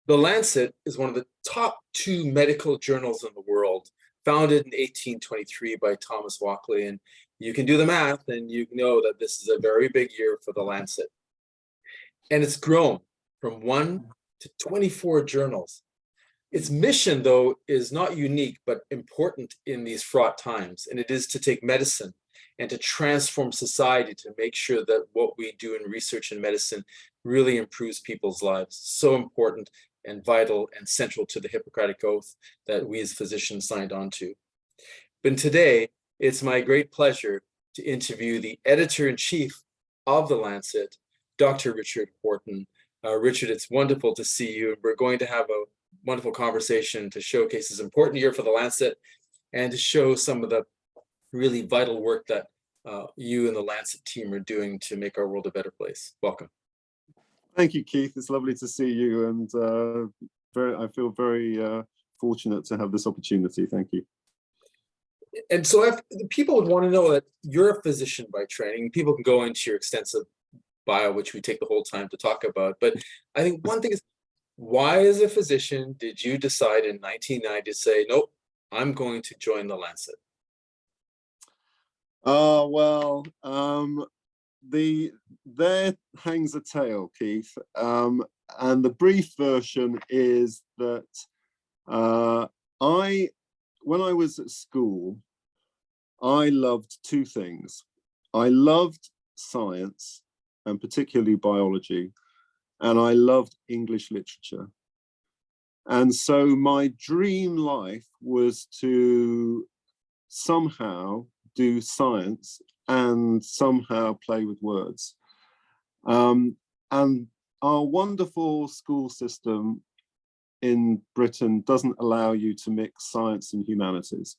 The Lancet is one of the top two medical journals in the world, founded in 1823 by Thomas Walkley. And you can do the math and you know that this is a very big year for the Lancet. And it's grown from 1 to 24 journals. Its mission, though, is not unique, but important in these fraught times. And it is to take medicine and to transform society to make sure that what we do in research and medicine really improves people's lives. So important and vital and central to the Hippocratic Oath that we as physicians signed on to. But today, it's my great pleasure to interview the editor-in-chief of the Lancet, Dr. Richard Horton. Richard, it's wonderful to see you. We're going to have a wonderful conversation to showcase this important year for the Lancet and to show some of the really vital work that you and the Lancet team are doing to make our world a better place. Welcome. Thank you, Keith. It's lovely to see you, and I feel very fortunate to have this opportunity. Thank you. And so if people would want to know that you're a physician by training, people can go into your extensive bio, which we take the whole time to talk about. But I think one thing is, why as a physician did you decide in 1990 to say, nope, I'm going to join the Lancet? There hangs a tale, Keith, and the brief version is that when I was at school, I loved two things. I loved science, and particularly biology, and I loved English literature. And so my dream life was to somehow do science and somehow play with words. And our wonderful school system in Britain doesn't allow you to mix science and humanities.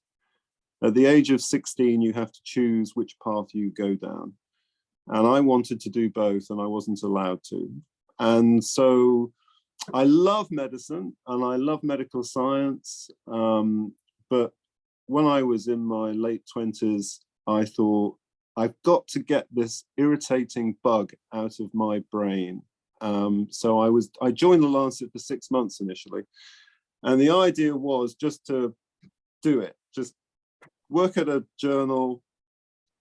At the age of 16, you have to choose which path you go down. And I wanted to do both, and I wasn't allowed to. And so I love medicine and I love medical science. But when I was in my late 20s, I thought, I've got to get this irritating bug out of my brain. So I joined the Lancet for 6 months initially. And the idea was just to do it, just work at a journal,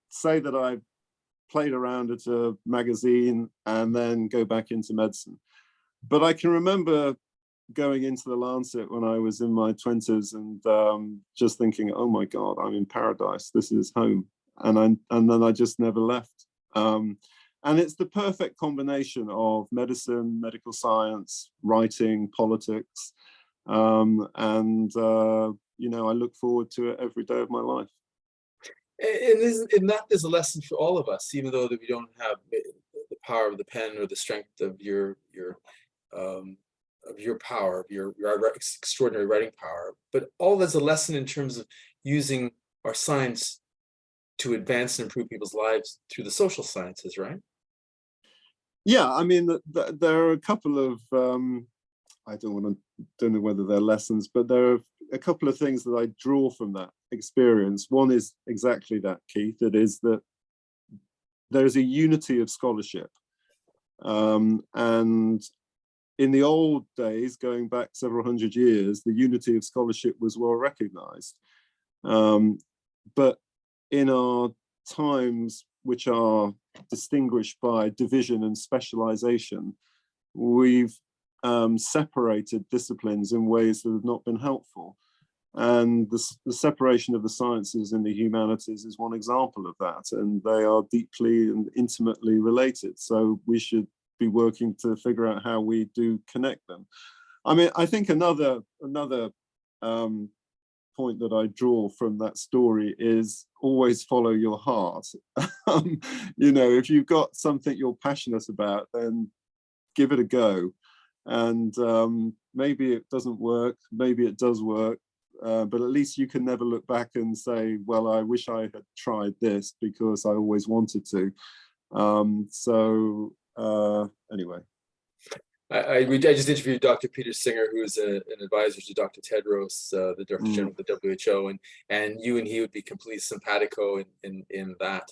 say that I played around at a magazine, and then go back into medicine. But I can remember going into the Lancet when I was in my 20s and just thinking, oh my God, I'm in paradise. This is home. And then I just never left. And it's the perfect combination of medicine, medical science, writing, politics. You know, I look forward to it every day of my life. And that is a lesson for all of us, even though that we don't have the power of the pen or the strength of your power, of your extraordinary writing power. But all that's a lesson in terms of using our science to advance and improve people's lives through the social sciences, right? Yeah, I mean, there are a couple of, I don't know whether they're lessons, but there are a couple of things that I draw from that experience. One is exactly that, Keith. It is that there is a unity of scholarship. And in the old days, going back several hundred years, the unity of scholarship was well recognized. But in our times, which are distinguished by division and specialization, we've separated disciplines in ways that have not been helpful. And the separation of the sciences and the humanities is one example of that. And they are deeply and intimately related. So we should be working to figure out how we do connect them. I mean, I think another point that I draw from that story is always follow your heart. You know, if you've got something you're passionate about, then give it a go. And maybe it doesn't work, maybe it does work, but at least you can never look back and say, well, I wish I had tried this because I always wanted to. Anyway. I just interviewed Dr. Peter Singer, who is an advisor to Dr. Tedros, the Director General of the WHO, and you and he would be completely simpatico in that.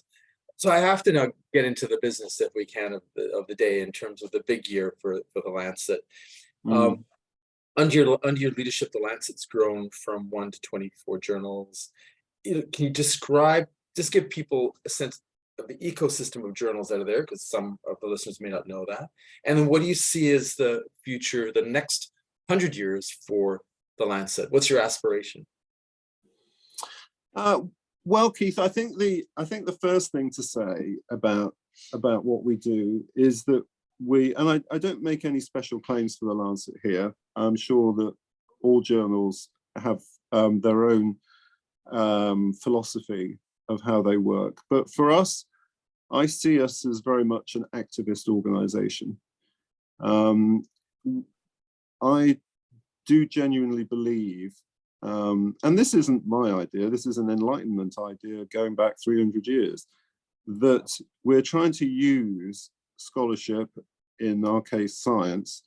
So I have to now get into the business, if we can, of the day in terms of the big year for the Lancet. under your leadership, the Lancet's grown from 1 to 24 journals. Can you describe, just give people a sense of the ecosystem of journals that are there, because some of the listeners may not know that. And then what do you see as the future, the next 100 years for the Lancet? What's your aspiration? Well, Keith, I think the first thing to say about what we do is that I don't make any special claims for the Lancet here. I'm sure that all journals have their own philosophy of how they work. But for us, I see us as very much an activist organization. I do genuinely believe, and this isn't my idea, this is an Enlightenment idea going back 300 years, that we're trying to use scholarship, in our case science,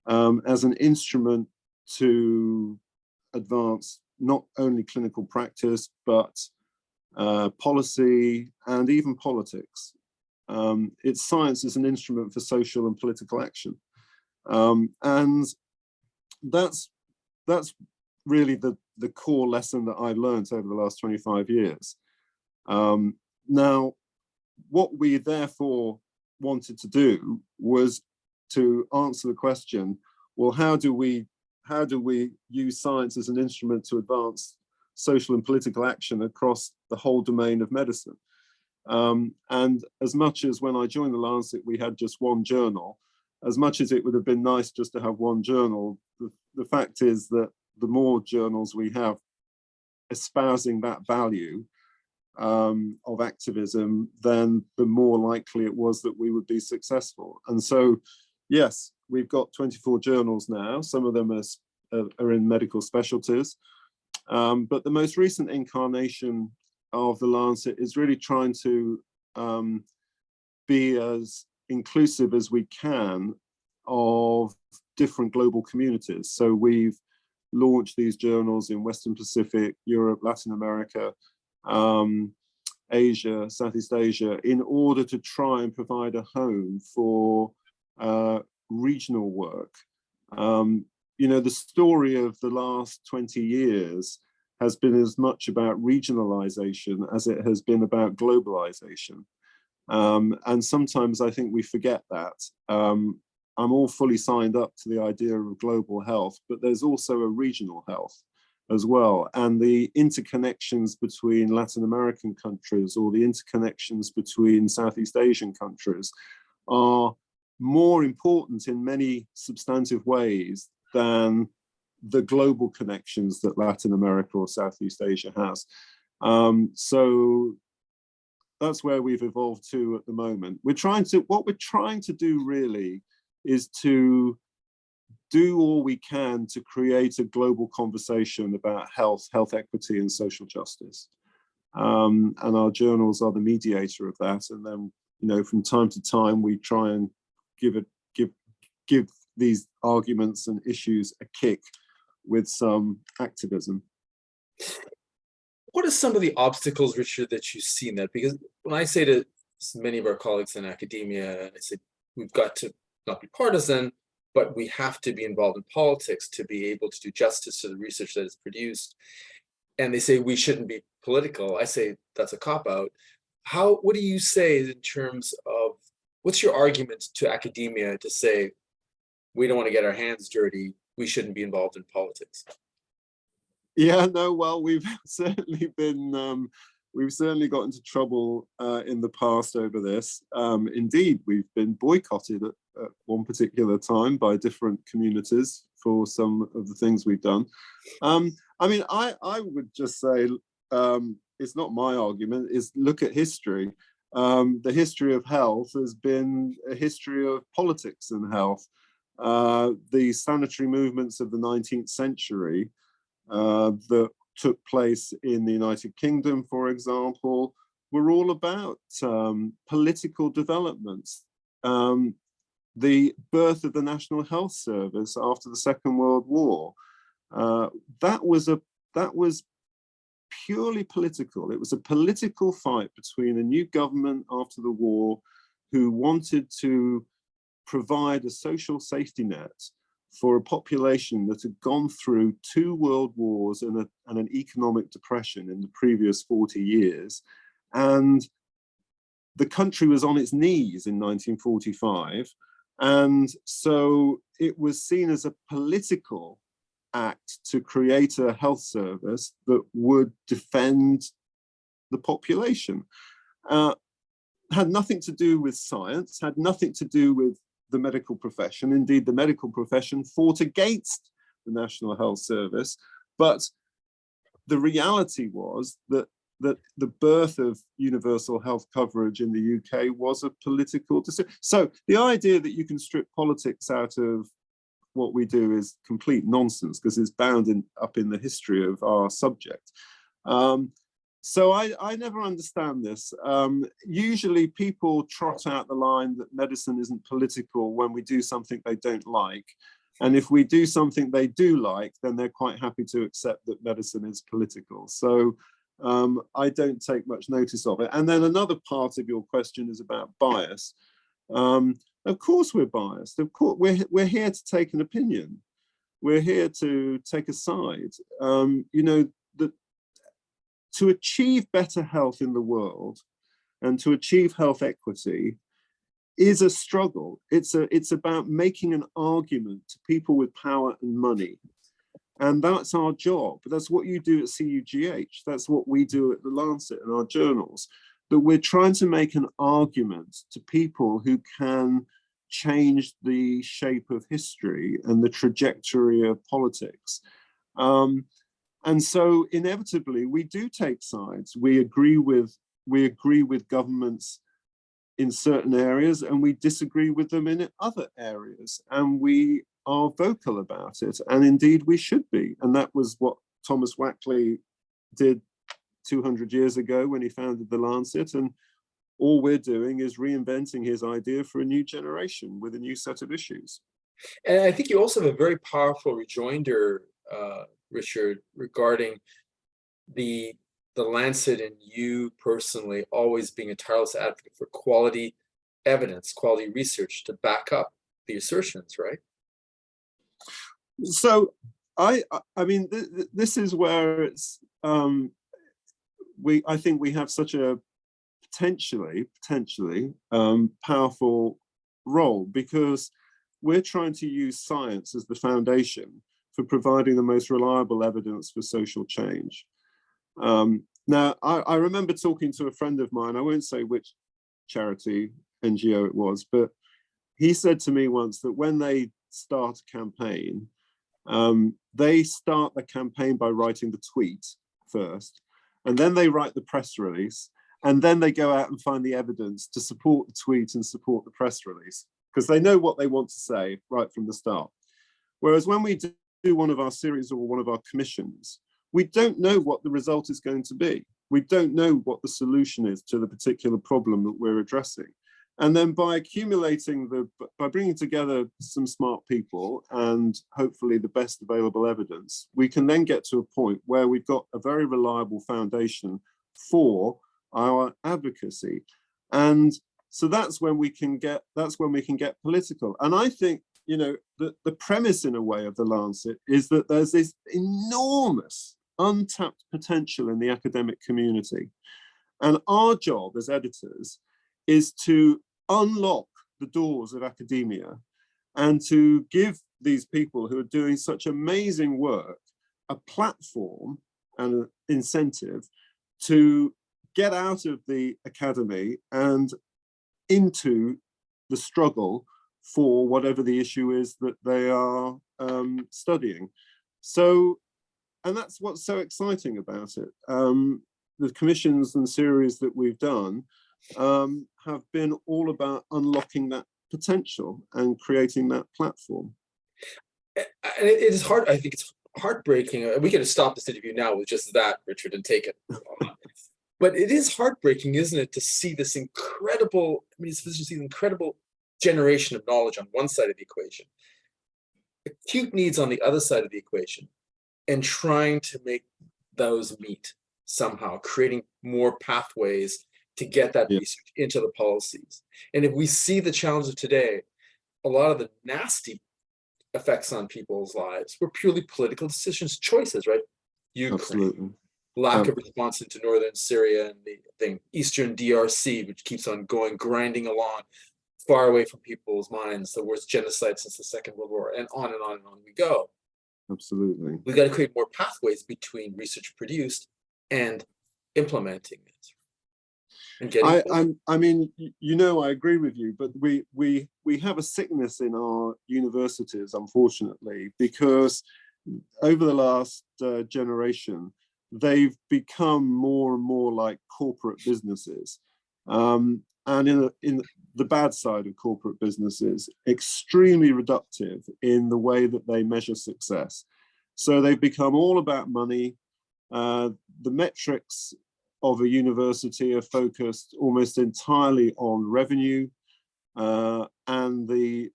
as an instrument to advance not only clinical practice, but policy and even politics. It's science as an instrument for social and political action. And that's really the core lesson that I've learned over the last 25 years. Now, what we therefore wanted to do was to answer the question, well, how do we use science as an instrument to advance social and political action across the whole domain of medicine? And as much as when I joined the Lancet, we had just one journal, as much as it would have been nice just to have one journal, the fact is that the more journals we have espousing that value of activism, then the more likely it was that we would be successful. And so, yes, we've got 24 journals now. Some of them are in medical specialties. But the most recent incarnation of the Lancet is really trying to be as inclusive as we can of different global communities. So we've launched these journals in Western Pacific, Europe, Latin America, Asia, Southeast Asia, in order to try and provide a home for regional work. You know, the story of the last 20 years has been as much about regionalization as it has been about globalization. And sometimes I think we forget that. I'm all fully signed up to the idea of global health, but there's also a regional health as well. And the interconnections between Latin American countries or the interconnections between Southeast Asian countries are more important in many substantive ways than the global connections that Latin America or Southeast Asia has. So that's where we've evolved to at the moment. What we're trying to do really is to do all we can to create a global conversation about health equity and social justice. And our journals are the mediator of that. And then, you know, from time to time, we try and give these arguments and issues a kick with some activism. What are some of the obstacles, Richard, that you've seen that? Because when I say to many of our colleagues in academia, I say, we've got to not be partisan, but we have to be involved in politics to be able to do justice to the research that is produced. And they say we shouldn't be political. I say that's a cop-out. What do you say in terms of, what's your argument to academia to say, we don't want to get our hands dirty, we shouldn't be involved in politics? Yeah, no, well, we've certainly got into trouble in the past over this. Indeed, we've been boycotted at one particular time by different communities for some of the things we've done. I mean, I would just say, it's not my argument, is look at history. The history of health has been a history of politics and health. The sanitary movements of the 19th century that took place in the United Kingdom, for example, were all about political developments. The birth of the National Health Service after the Second World War, that was purely political. It was a political fight between a new government after the war who wanted to provide a social safety net for a population that had gone through 2 world wars and an economic depression in the previous 40 years. And the country was on its knees in 1945. And so it was seen as a political act to create a health service that would defend the population. Had nothing to do with science, had nothing to do with the medical profession. Indeed, the medical profession fought against the National Health Service. But the reality was that the birth of universal health coverage in the UK was a political decision. So the idea that you can strip politics out of what we do is complete nonsense, because it's bound up in the history of our subject. So I never understand this. Usually people trot out the line that medicine isn't political when we do something they don't like. And if we do something they do like, then they're quite happy to accept that medicine is political. So I don't take much notice of it. And then another part of your question is about bias. Of course we're biased. Of course we're here to take an opinion. We're here to take a side. You know, to achieve better health in the world and to achieve health equity is a struggle. It's about making an argument to people with power and money. And that's our job. That's what you do at CUGH. That's what we do at the Lancet in our journals. That we're trying to make an argument to people who can change the shape of history and the trajectory of politics. And so inevitably we do take sides. We agree with governments in certain areas and we disagree with them in other areas. And we are vocal about it. And indeed we should be. And that was what Thomas Wackley did 200 years ago when he founded the Lancet. And all we're doing is reinventing his idea for a new generation with a new set of issues. And I think you also have a very powerful rejoinder, Richard, regarding the Lancet and you personally always being a tireless advocate for quality evidence, quality research to back up the assertions, right? So I mean, this is where it's I think we have such a potentially powerful role, because we're trying to use science as the foundation for providing the most reliable evidence for social change. Now, I remember talking to a friend of mine, I won't say which charity NGO it was, but he said to me once that when they start a campaign, they start the campaign by writing the tweet first, and then they write the press release, and then they go out and find the evidence to support the tweet and support the press release, because they know what they want to say right from the start. Whereas when we do one of our series or one of our commissions, we don't know what the result is going to be. We don't know what the solution is to the particular problem that we're addressing. And then by bringing together some smart people and hopefully the best available evidence, we can then get to a point where we've got a very reliable foundation for our advocacy. And so that's when we can get political. And I think, you know, the premise in a way of the Lancet is that there's this enormous untapped potential in the academic community. And our job as editors is to unlock the doors of academia and to give these people who are doing such amazing work a platform and an incentive to get out of the academy and into the struggle for whatever the issue is that they are studying. So, and that's what's so exciting about it. The commissions and series that we've done have been all about unlocking that potential and creating that platform. And it is hard. I think it's heartbreaking. We could have stopped this interview now with just that, Richard, and take it. But it is heartbreaking, isn't it, to see this incredible, incredible generation of knowledge on one side of the equation, acute needs on the other side of the equation, and trying to make those meet somehow, creating more pathways to get that research into the policies. And if we see the challenge of today, a lot of the nasty effects on people's lives were purely political decisions, choices, right? Ukraine, Absolutely. lack of response into northern Syria and the thing, Eastern DRC, which keeps on going, grinding along, far away from people's minds, the worst genocide since the Second World War, and on and on and on we go. Absolutely. We got to create more pathways between research produced and implementing it. And getting I mean, you know, I agree with you, but we have a sickness in our universities, unfortunately, because over the last generation, they've become more and more like corporate businesses. And in the bad side of corporate businesses, extremely reductive in the way that they measure success. So they've become all about money. The metrics of a university are focused almost entirely on revenue, and the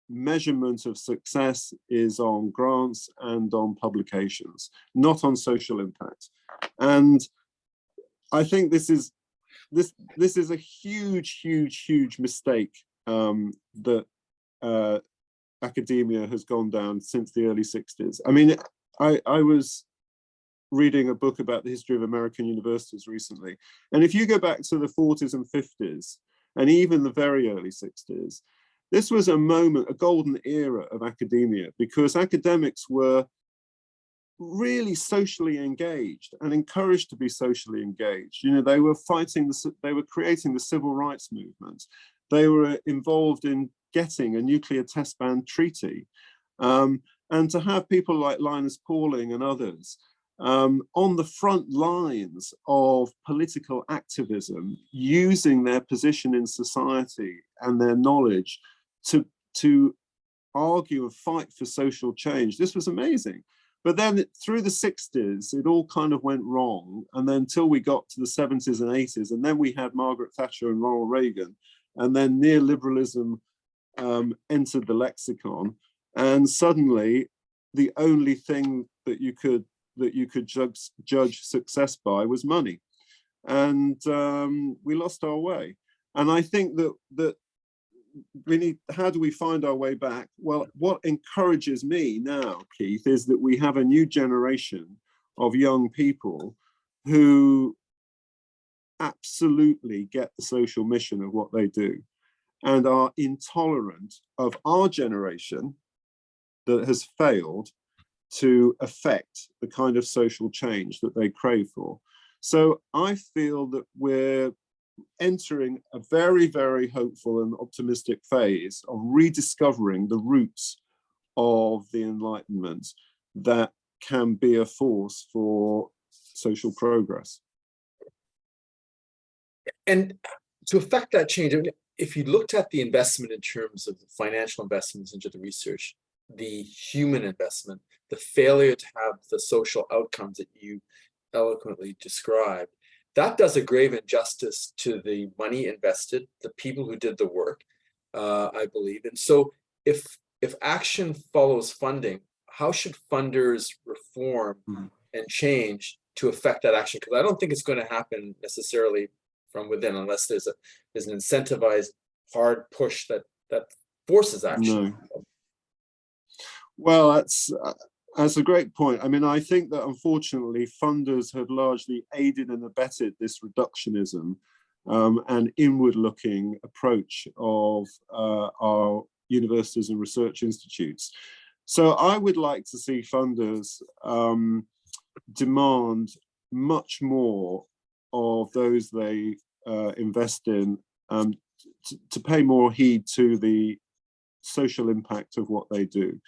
measurement of success is on grants and on publications, not on social impact. And I think this is a huge mistake that academia has gone down since the early 60s. I mean, I was reading a book about the history of American universities recently, and if you go back to the 40s and 50s, and even the very early 60s, this was a moment, a golden era of academia, because academics were really socially engaged and encouraged to be socially engaged. You know, they were they were creating the civil rights movement. They were involved in getting a nuclear test ban treaty. And to have people like Linus Pauling and others on the front lines of political activism, using their position in society and their knowledge to argue and fight for social change. This was amazing. But then through the 60s, it all kind of went wrong. And then until we got to the 70s and 80s, and then we had Margaret Thatcher and Ronald Reagan, and then neoliberalism entered the lexicon. And suddenly the only thing that you could judge success by was money. And we lost our way. And I think that we need, how do we find our way back? Well, what encourages me now, Keith, is that we have a new generation of young people who absolutely get the social mission of what they do and are intolerant of our generation that has failed to affect the kind of social change that they crave for. So I feel that we're entering a very, very hopeful and optimistic phase of rediscovering the roots of the Enlightenment that can be a force for social progress. And to affect that change, if you looked at the investment in terms of the financial investments into the research, the human investment, the failure to have the social outcomes that you eloquently described, that does a grave injustice to the money invested, the people who did the work, I believe. And so if action follows funding, how should funders reform and change to affect that action? Because I don't think it's going to happen necessarily from within unless there's an incentivized hard push that forces action. No. Well, that's a great point. I mean, I think that unfortunately funders have largely aided and abetted this reductionism and inward-looking approach of our universities and research institutes. So I would like to see funders demand much more of those they invest in to pay more heed to the social impact of what they do.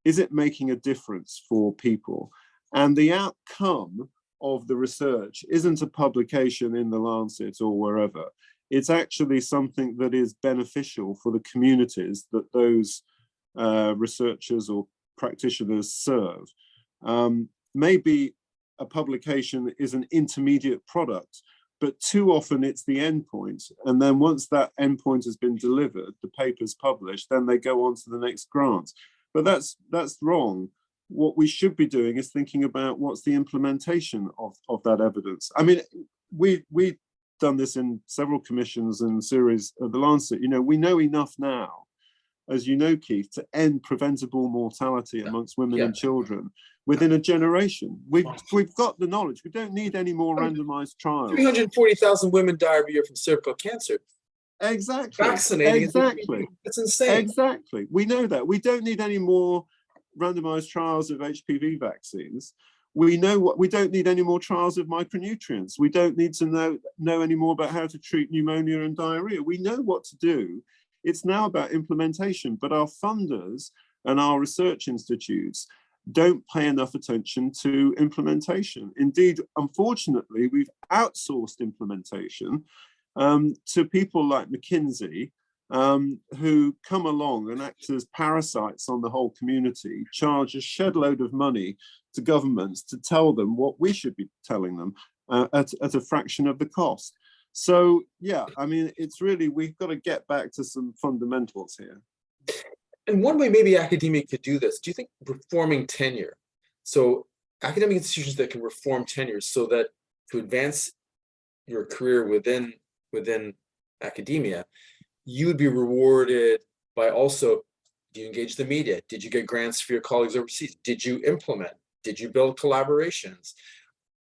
Is it making a difference for people? And the outcome of the research isn't a publication in the Lancet or wherever. It's actually something that is beneficial for the communities that those researchers or practitioners serve. Maybe a publication is an intermediate product, but too often it's the endpoint. And then once that endpoint has been delivered, the paper's published, then they go on to the next grant. But that's wrong. What we should be doing is thinking about what's the implementation of that evidence. I mean, we've done this in several commissions and series of the Lancet. You know, we know enough now as you know, Keith, to end preventable mortality amongst women Yeah. and children within a generation. We've got the knowledge. We don't need any more randomized trials. 340,000 women die every year from cervical cancer. Exactly. Vaccinating. Exactly. It's insane. Exactly. We know that. We don't need any more randomized trials of HPV vaccines. We know what we don't need any more trials of micronutrients. We don't need to know any more about how to treat pneumonia and diarrhea. We know what to do. It's now about implementation, but our funders and our research institutes don't pay enough attention to implementation. Indeed, unfortunately, we've outsourced implementation to people like McKinsey, who come along and act as parasites on the whole community, charge a shed load of money to governments to tell them what we should be telling them at a fraction of the cost. So, yeah, I mean, it's really, we've got to get back to some fundamentals here. And one way maybe academia could do this, do you think reforming tenure? So academic institutions that can reform tenure so that to advance your career within academia, you would be rewarded by also, do you engage the media? Did you get grants for your colleagues overseas? Did you implement? Did you build collaborations?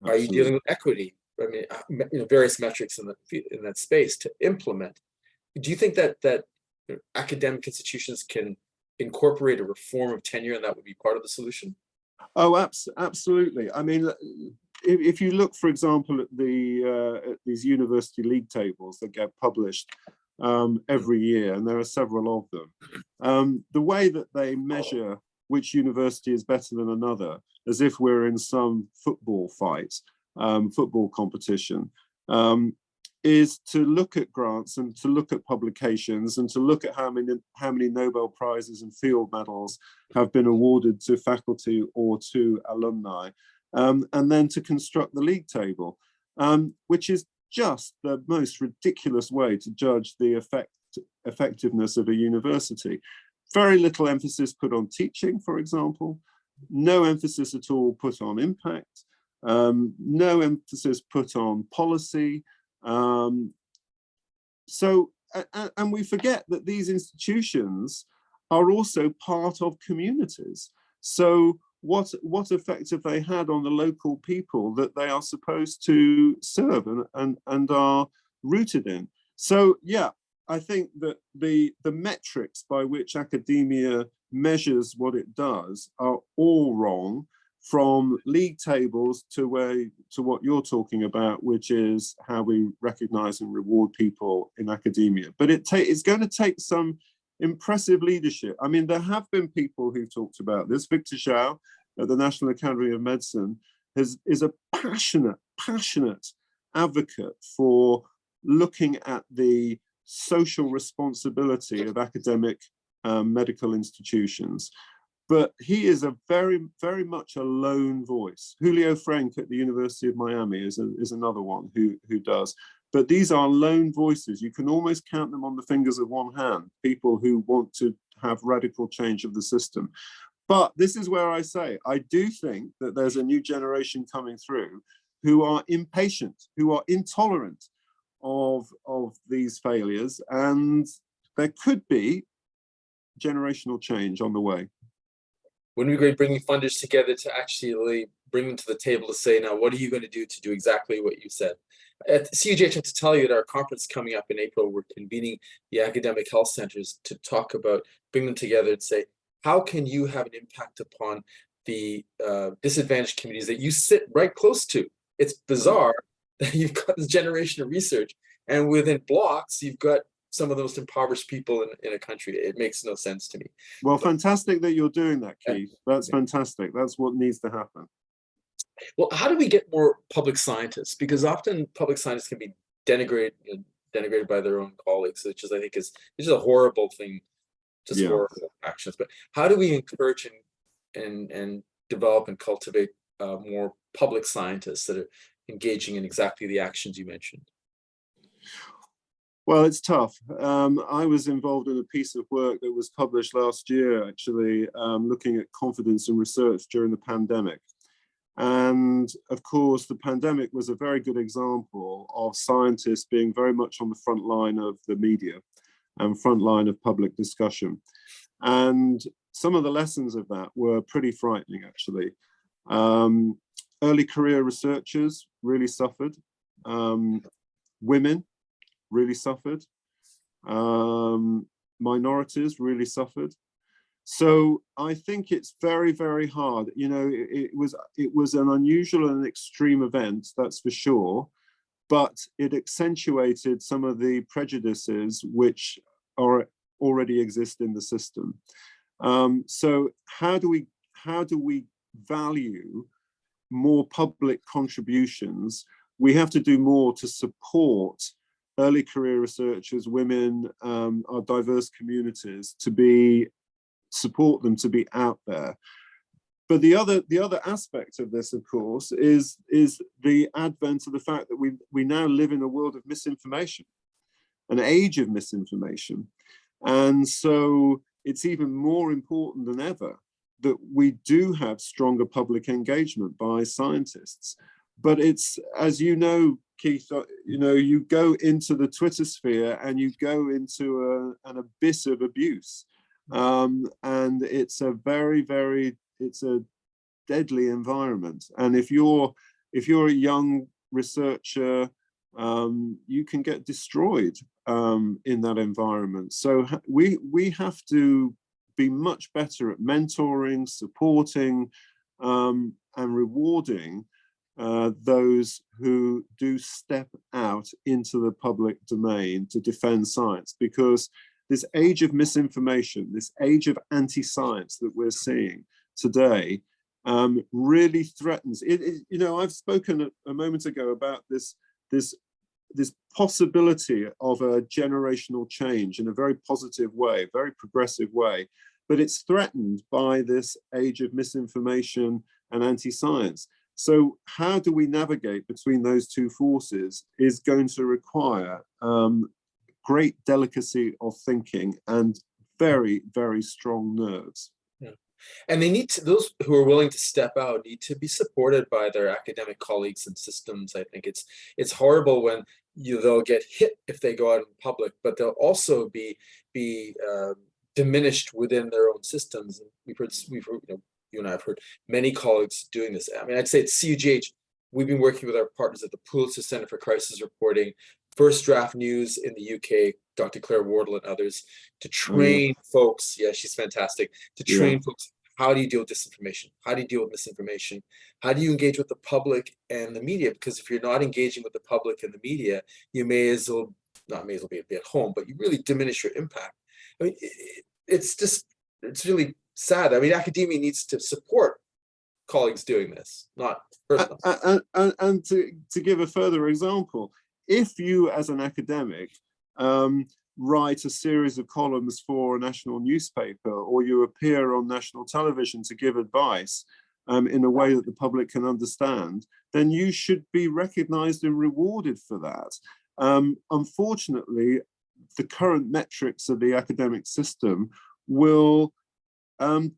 Absolutely. Are you dealing with equity? I mean, various metrics in that space to implement. Do you think that academic institutions can incorporate a reform of tenure and that would be part of the solution? Oh, absolutely. I mean, if you look, for example, at these university league tables that get published every year, and there are several of them, the way that they measure which university is better than another, as if we're in some football fight, football competition, is to look at grants and to look at publications and to look at how many Nobel Prizes and field medals have been awarded to faculty or to alumni, and then to construct the league table, which is just the most ridiculous way to judge the effectiveness of a university. Very little emphasis put on teaching, for example, no emphasis at all put on impact, no emphasis put on policy. And we forget that these institutions are also part of communities. So what effect have they had on the local people that they are supposed to serve and are rooted in? So yeah, I think that the metrics by which academia measures what it does are all wrong, from league tables to what you're talking about, which is how we recognize and reward people in academia. But it's going to take some impressive leadership. I mean, there have been people who've talked about this. Victor Zhao at the National Academy of Medicine is a passionate advocate for looking at the social responsibility of academic medical institutions. But he is a very much a lone voice. Julio Frank at the University of Miami is another one who does. But these are lone voices. You can almost count them on the fingers of one hand, people who want to have radical change of the system. But this is where I say, I do think that there's a new generation coming through who are impatient, who are intolerant of these failures, and there could be generational change on the way. Wouldn't it be great bringing funders together to actually bring them to the table to say, now, what are you going to do to do exactly what you said? At CUGH, I have to tell you, at our conference coming up in April, we're convening the academic health centers to talk about, bring them together and say, how can you have an impact upon the disadvantaged communities that you sit right close to? It's bizarre that you've got this generation of research, and within blocks, you've got some of the most impoverished people in a country. It makes no sense to me. Well, fantastic that you're doing that, Keith. That's fantastic. That's what needs to happen. Well, how do we get more public scientists? Because often public scientists can be denigrated by their own colleagues, which is, I think, is a horrible thing, just horrible actions. But how do we encourage and develop and cultivate more public scientists that are engaging in exactly the actions you mentioned? Well, it's tough. I was involved in a piece of work that was published last year, actually, looking at confidence in research during the pandemic. And of course, the pandemic was a very good example of scientists being very much on the front line of the media and front line of public discussion. And some of the lessons of that were pretty frightening, actually. Early career researchers really suffered. Women really suffered. Minorities really suffered. So I think it's very, very hard. You know, it was an unusual and extreme event, that's for sure, but it accentuated some of the prejudices which already exist in the system. So how do we value more public contributions? We have to do more to support early career researchers, women, our diverse communities, to support them to be out there. But the other aspect of this, of course, is the advent of the fact that we now live in a world of misinformation, an age of misinformation. And so it's even more important than ever that we do have stronger public engagement by scientists. But it's, as you know, Keith, you know, you go into the Twitter sphere and you go into an abyss of abuse. And it's a it's a deadly environment. And if you're a young researcher, you can get destroyed in that environment. So we have to be much better at mentoring, supporting, and rewarding those who do step out into the public domain to defend science, because this age of misinformation, this age of anti-science that we're seeing today, really threatens it. You know, I've spoken a moment ago about this possibility of a generational change in a very positive way, very progressive way, but it's threatened by this age of misinformation and anti-science. So how do we navigate between those two forces is going to require great delicacy of thinking and very, very strong nerves. Yeah. And they need to, those who are willing to step out need to be supported by their academic colleagues and systems. I think it's horrible when they'll get hit if they go out in public, but they'll also be diminished within their own systems. And we've heard, you know, you and I have heard many colleagues doing this. I mean, I'd say at CUGH, we've been working with our partners at the Pulitzer Center for Crisis Reporting, First Draft News in the UK, Dr. Claire Wardle and others, to train folks. Yeah, she's fantastic. To train folks, how do you deal with disinformation? How do you deal with misinformation? How do you engage with the public and the media? Because if you're not engaging with the public and the media, you may as well be at home, but you really diminish your impact. I mean, it's really sad. I mean, academia needs to support colleagues doing this, not hurt them. And to give a further example, if you as an academic write a series of columns for a national newspaper, or you appear on national television to give advice in a way that the public can understand, then you should be recognized and rewarded for that. Unfortunately, the current metrics of the academic system will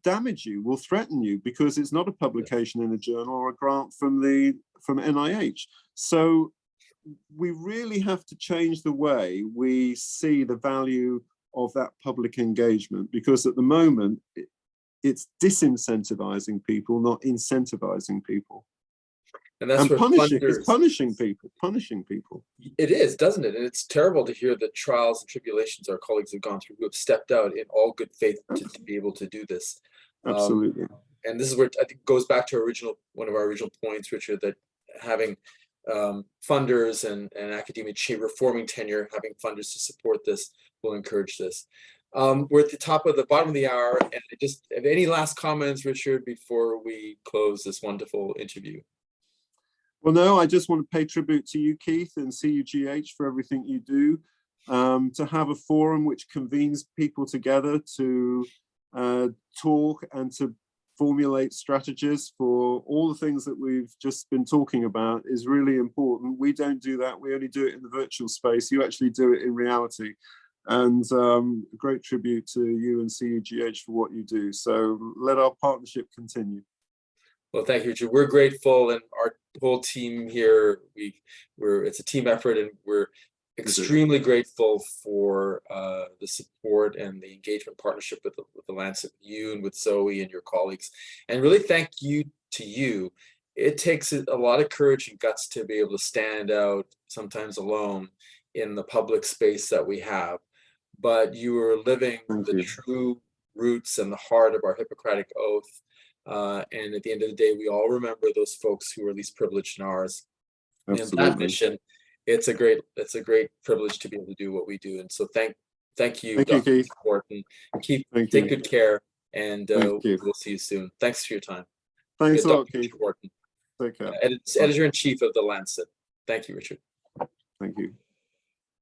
damage you, will threaten you, because it's not a publication in a journal or a grant from NIH. So we really have to change the way we see the value of that public engagement, because at the moment it's disincentivizing people, not incentivizing people. And that's where it's punishing people. It is, doesn't it? And it's terrible to hear the trials and tribulations our colleagues have gone through, who have stepped out in all good faith to be able to do this. Absolutely. And this is where I think it goes back to one of our original points, Richard, that having funders and academia reforming tenure, having funders to support this will encourage this. We're at the bottom of the hour, and I just have any last comments, Richard, before we close this wonderful interview? Well, no, I just want to pay tribute to you, Keith, and CUGH for everything you do. To have a forum which convenes people together to talk and to formulate strategies for all the things that we've just been talking about is really important. We don't do that. We only do it in the virtual space. You actually do it in reality. And great tribute to you and CUGH for what you do. So let our partnership continue. Well, thank you, Richard. We're grateful, and our whole team here, it's a team effort, and we're extremely grateful for the support and the engagement partnership with the Lancet, you and with Zoe and your colleagues, and really thank you to you. It takes a lot of courage and guts to be able to stand out, sometimes alone, in the public space that we have, but you are living the true roots and the heart of our Hippocratic oath. And at the end of the day, we all remember those folks who are least privileged in ours. Absolutely. And that mission, it's a great privilege to be able to do what we do. And so thank you, Thank you, Dr. Keith. Horton. Take you. good care, and you. we'll see you soon. Thanks for your time. Thanks a lot, Dr. Keith. Horton, Take care. Editor-in-Chief of the Lancet. Thank you, Richard. Thank you.